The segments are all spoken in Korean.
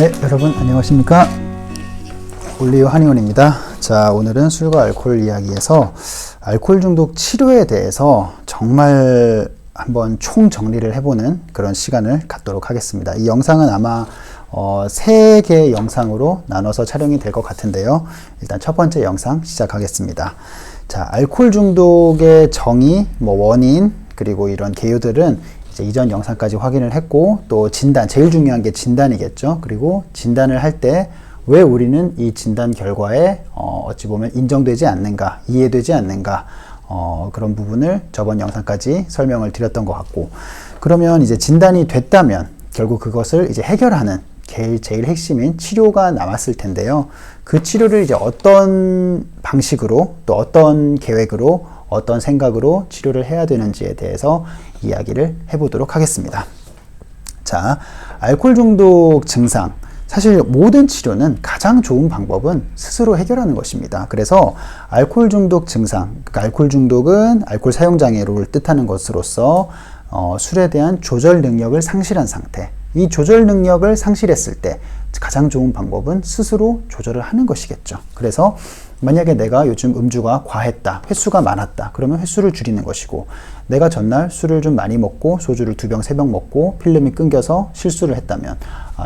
네, 여러분 안녕하십니까? 올리오 한의원입니다. 자, 오늘은 술과 알코올 이야기에서 알코올 중독 치료에 대해서 정말 한번 총정리를 해보는 그런 시간을 갖도록 하겠습니다. 이 영상은 아마 3개의 영상으로 나눠서 촬영이 될 것 같은데요. 일단 첫 번째 영상 시작하겠습니다. 자, 알코올 중독의 정의, 원인, 그리고 이런 개요들은 이제 이전 영상까지 확인을 했고, 또 진단, 제일 중요한 게 진단이겠죠. 그리고 진단을 할 때 왜 우리는 이 진단 결과에 어찌 보면 인정되지 않는가, 이해되지 않는가, 그런 부분을 저번 영상까지 설명을 드렸던 것 같고, 그러면 이제 진단이 됐다면 결국 그것을 이제 해결하는 제일 핵심인 치료가 남았을 텐데요. 그 치료를 이제 어떤 방식으로, 또 어떤 계획으로, 어떤 생각으로 치료를 해야 되는지에 대해서 이야기를 해보도록 하겠습니다. 자, 알코올 중독 증상. 사실 모든 치료는 가장 좋은 방법은 스스로 해결하는 것입니다. 그래서 알코올 중독 증상, 그러니까 알코올 중독은 알코올 사용 장애를 뜻하는 것으로서 술에 대한 조절 능력을 상실한 상태. 이 조절 능력을 상실했을 때 가장 좋은 방법은 스스로 조절을 하는 것이겠죠. 그래서 만약에 내가 요즘 음주가 과했다, 횟수가 많았다, 그러면 횟수를 줄이는 것이고, 내가 전날 술을 좀 많이 먹고 소주를 2병, 3병 먹고 필름이 끊겨서 실수를 했다면,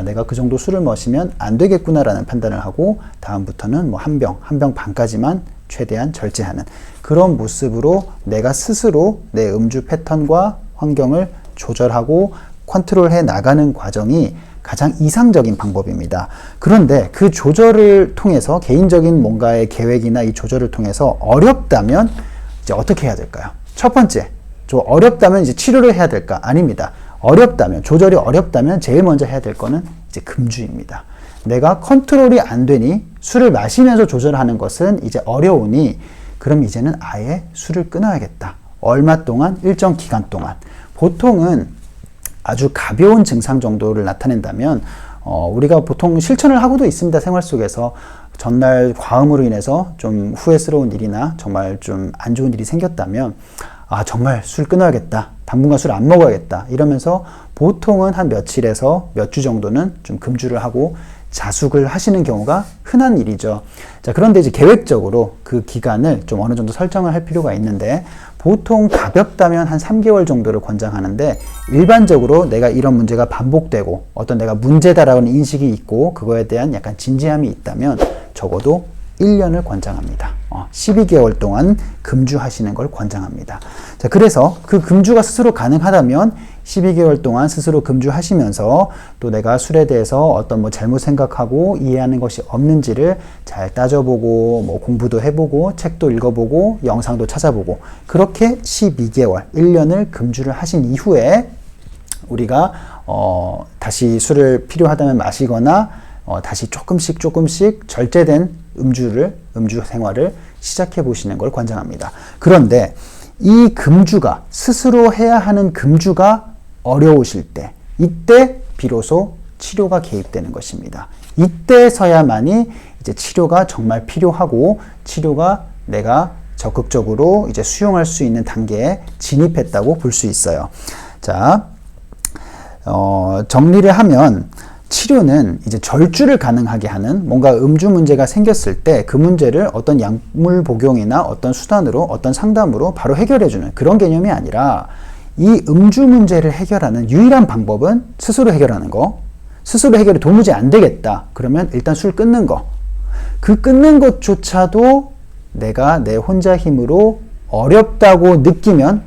내가 그 정도 술을 마시면 안 되겠구나라는 판단을 하고 다음부터는 1병, 1병 반까지만 최대한 절제하는 그런 모습으로 내가 스스로 내 음주 패턴과 환경을 조절하고 컨트롤해 나가는 과정이 가장 이상적인 방법입니다. 그런데 그 조절을 통해서 개인적인 뭔가의 계획이나 이 조절을 통해서 어렵다면 이제 어떻게 해야 될까요? 첫 번째, 어렵다면 이제 치료를 해야 될까? 아닙니다. 어렵다면, 조절이 어렵다면 제일 먼저 해야 될 거는 이제 금주입니다. 내가 컨트롤이 안 되니 술을 마시면서 조절하는 것은 이제 어려우니 그럼 이제는 아예 술을 끊어야겠다. 얼마 동안? 일정 기간 동안. 보통은 아주 가벼운 증상 정도를 나타낸다면 우리가 보통 실천을 하고도 있습니다. 생활 속에서 전날 과음으로 인해서 좀 후회스러운 일이나 정말 좀 안 좋은 일이 생겼다면 정말 술 끊어야겠다. 당분간 술 안 먹어야겠다. 이러면서 보통은 한 며칠에서 몇 주 정도는 좀 금주를 하고 자숙을 하시는 경우가 흔한 일이죠. 자, 그런데 이제 계획적으로 그 기간을 좀 어느 정도 설정을 할 필요가 있는데, 보통 가볍다면 한 3개월 정도를 권장하는데, 일반적으로 내가 이런 문제가 반복되고 어떤 내가 문제다라는 인식이 있고 그거에 대한 약간 진지함이 있다면 적어도 1년을 권장합니다. 12개월 동안 금주하시는 걸 권장합니다. 자, 그래서 그 금주가 스스로 가능하다면 12개월 동안 스스로 금주하시면서 또 내가 술에 대해서 어떤 잘못 생각하고 이해하는 것이 없는지를 잘 따져보고 공부도 해보고 책도 읽어보고 영상도 찾아보고 그렇게 12개월, 1년을 금주를 하신 이후에 우리가 다시 술을 필요하다면 마시거나 다시 조금씩 절제된 음주 생활을 시작해 보시는 걸 권장합니다. 그런데 이 금주가, 스스로 해야 하는 금주가 어려우실 때, 이때 비로소 치료가 개입되는 것입니다. 이때서야만이 이제 치료가 정말 필요하고 치료가 내가 적극적으로 이제 수용할 수 있는 단계에 진입했다고 볼 수 있어요. 자, 정리를 하면 치료는 이제 절주를 가능하게 하는 뭔가 음주 문제가 생겼을 때 그 문제를 어떤 약물 복용이나 어떤 수단으로 어떤 상담으로 바로 해결해주는 그런 개념이 아니라, 이 음주 문제를 해결하는 유일한 방법은 스스로 해결하는 거. 스스로 해결이 도무지 안 되겠다. 그러면 일단 술 끊는 거. 그 끊는 것조차도 내가 내 혼자 힘으로 어렵다고 느끼면,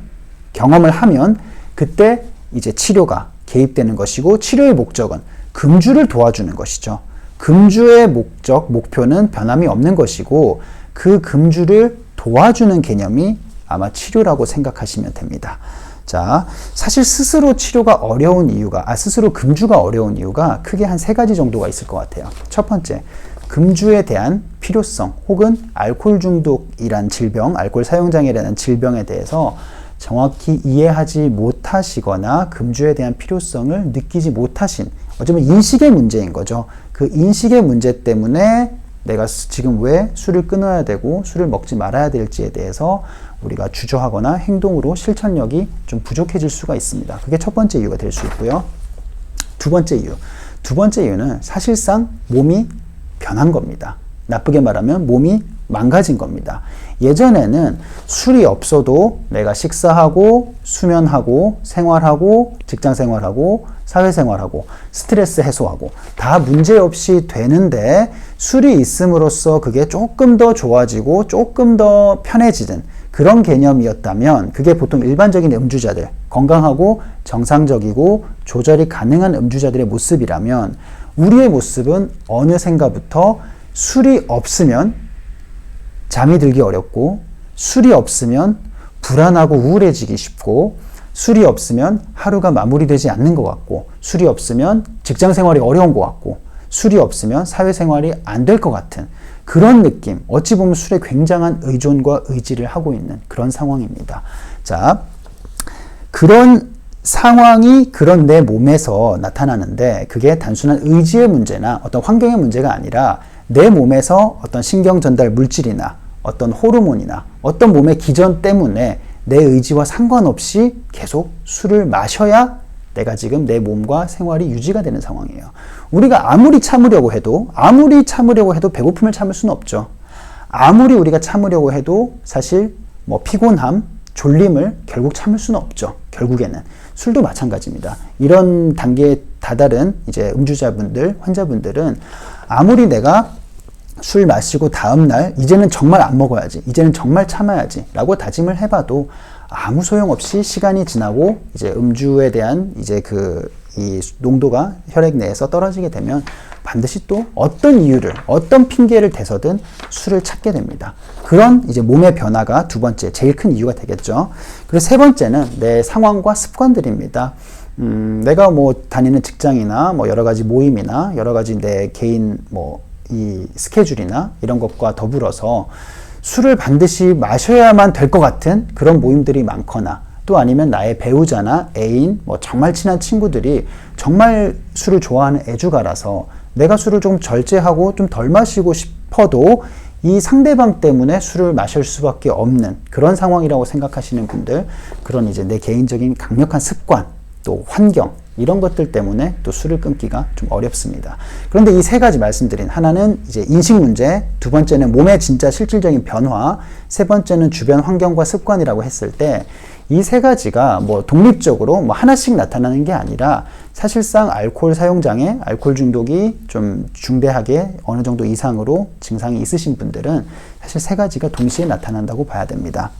경험을 하면 그때 이제 치료가 개입되는 것이고, 치료의 목적은 금주를 도와주는 것이죠. 금주의 목표는 변함이 없는 것이고, 그 금주를 도와주는 개념이 아마 치료라고 생각하시면 됩니다. 자, 사실 스스로 치료가 어려운 이유가, 스스로 금주가 어려운 이유가 크게 한 3가지 정도가 있을 것 같아요. 첫 번째, 금주에 대한 필요성, 혹은 알코올 중독이란 질병, 알코올 사용장애라는 질병에 대해서 정확히 이해하지 못하시거나 금주에 대한 필요성을 느끼지 못하신, 어쩌면 인식의 문제인 거죠. 그 인식의 문제 때문에 내가 지금 왜 술을 끊어야 되고 술을 먹지 말아야 될지에 대해서 우리가 주저하거나 행동으로 실천력이 좀 부족해질 수가 있습니다. 그게 첫 번째 이유가 될 수 있고요. 두 번째 두 번째 이유는 사실상 몸이 변한 겁니다. 나쁘게 말하면 몸이 망가진 겁니다. 예전에는 술이 없어도 내가 식사하고 수면하고 생활하고 직장 생활하고 사회생활하고 스트레스 해소하고 다 문제없이 되는데 술이 있음으로써 그게 조금 더 좋아지고 조금 더 편해지는 그런 개념이었다면 그게 보통 일반적인 음주자들, 건강하고 정상적이고 조절이 가능한 음주자들의 모습이라면 우리의 모습은 어느샌가부터 술이 없으면 잠이 들기 어렵고 술이 없으면 불안하고 우울해지기 쉽고 술이 없으면 하루가 마무리되지 않는 것 같고 술이 없으면 직장 생활이 어려운 것 같고 술이 없으면 사회생활이 안 될 것 같은 그런 느낌, 어찌 보면 술에 굉장한 의존과 의지를 하고 있는 그런 상황입니다. 자, 그런 상황이 그런 내 몸에서 나타나는데 그게 단순한 의지의 문제나 어떤 환경의 문제가 아니라 내 몸에서 어떤 신경 전달 물질이나 어떤 호르몬이나 어떤 몸의 기전 때문에 내 의지와 상관없이 계속 술을 마셔야 내가 지금 내 몸과 생활이 유지가 되는 상황이에요. 우리가 아무리 참으려고 해도 배고픔을 참을 수는 없죠. 아무리 우리가 참으려고 해도 사실 뭐 피곤함, 졸림을 결국 참을 수는 없죠. 결국에는 술도 마찬가지입니다. 이런 단계에 다다른 이제 음주자분들, 환자분들은 아무리 내가 술 마시고 다음날 이제는 정말 안 먹어야지, 이제는 정말 참아야지 라고 다짐을 해봐도 아무 소용없이 시간이 지나고 이제 음주에 대한 이제 이 농도가 혈액 내에서 떨어지게 되면 반드시 또 어떤 이유를, 어떤 핑계를 대서든 술을 찾게 됩니다. 그런 이제 몸의 변화가 두 번째, 제일 큰 이유가 되겠죠. 그리고 세 번째는 내 상황과 습관들입니다. 내가 뭐 다니는 직장이나 뭐 여러 가지 모임이나 여러 가지 내 개인 이 스케줄이나 이런 것과 더불어서 술을 반드시 마셔야만 될 것 같은 그런 모임들이 많거나 또 아니면 나의 배우자나 애인, 뭐 정말 친한 친구들이 정말 술을 좋아하는 애주가라서 내가 술을 좀 절제하고 좀 덜 마시고 싶어도 이 상대방 때문에 술을 마실 수밖에 없는 그런 상황이라고 생각하시는 분들, 그런 이제 내 개인적인 강력한 습관, 또 환경, 이런 것들 때문에 또 술을 끊기가 좀 어렵습니다. 그런데 이 세 가지 말씀드린, 하나는 이제 인식 문제, 두 번째는 몸의 진짜 실질적인 변화, 세 번째는 주변 환경과 습관이라고 했을 때 이 세 가지가 뭐 독립적으로 뭐 하나씩 나타나는 게 아니라 사실상 알코올 사용장애, 알코올 중독이 좀 중대하게 어느 정도 이상으로 증상이 있으신 분들은 사실 세 가지가 동시에 나타난다고 봐야 됩니다.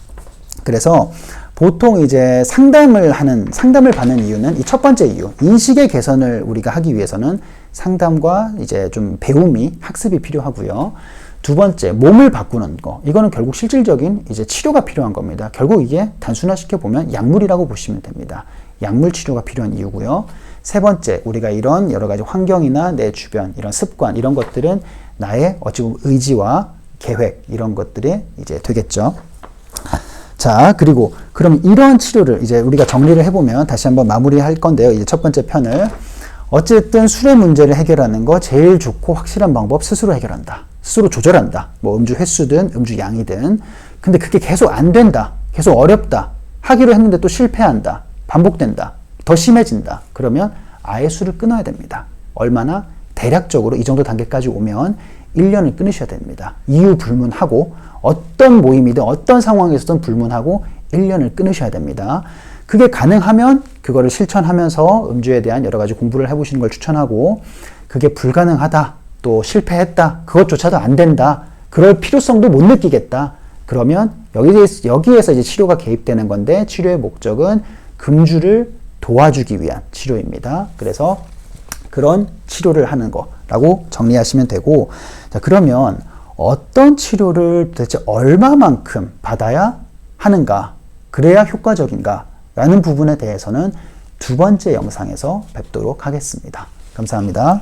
그래서 보통 이제 상담을 받는 이유는 이 첫 번째 이유, 인식의 개선을 우리가 하기 위해서는 상담과 이제 좀 배움이, 학습이 필요하고요. 두 번째, 몸을 바꾸는 거. 이거는 결국 실질적인 이제 치료가 필요한 겁니다. 결국 이게 단순화시켜 보면 약물이라고 보시면 됩니다. 약물 치료가 필요한 이유고요. 세 번째, 우리가 이런 여러 가지 환경이나 내 주변, 이런 습관, 이런 것들은 나의 어찌 보면 의지와 계획, 이런 것들이 이제 되겠죠. 자, 그리고 그럼 이러한 치료를 이제 우리가 정리를 해보면 다시 한번 마무리할 건데요. 이제 첫 번째 편을. 어쨌든 술의 문제를 해결하는 거 제일 좋고 확실한 방법, 스스로 해결한다. 스스로 조절한다. 뭐 음주 횟수든 음주 양이든. 근데 그게 계속 안 된다. 계속 어렵다. 하기로 했는데 또 실패한다. 반복된다. 더 심해진다. 그러면 아예 술을 끊어야 됩니다. 얼마나? 대략적으로 이 정도 단계까지 오면 1년을 끊으셔야 됩니다. 이유 불문하고 어떤 모임이든 어떤 상황에서든 불문하고 1년을 끊으셔야 됩니다. 그게 가능하면 그거를 실천하면서 음주에 대한 여러 가지 공부를 해보시는 걸 추천하고, 그게 불가능하다, 또 실패했다, 그것조차도 안 된다, 그럴 필요성도 못 느끼겠다, 그러면 여기에서 이제 치료가 개입되는 건데, 치료의 목적은 금주를 도와주기 위한 치료입니다. 그래서 그런 치료를 하는 거라고 정리하시면 되고, 자, 그러면 어떤 치료를 도대체 얼마만큼 받아야 하는가, 그래야 효과적인가 라는 부분에 대해서는 두 번째 영상에서 뵙도록 하겠습니다. 감사합니다.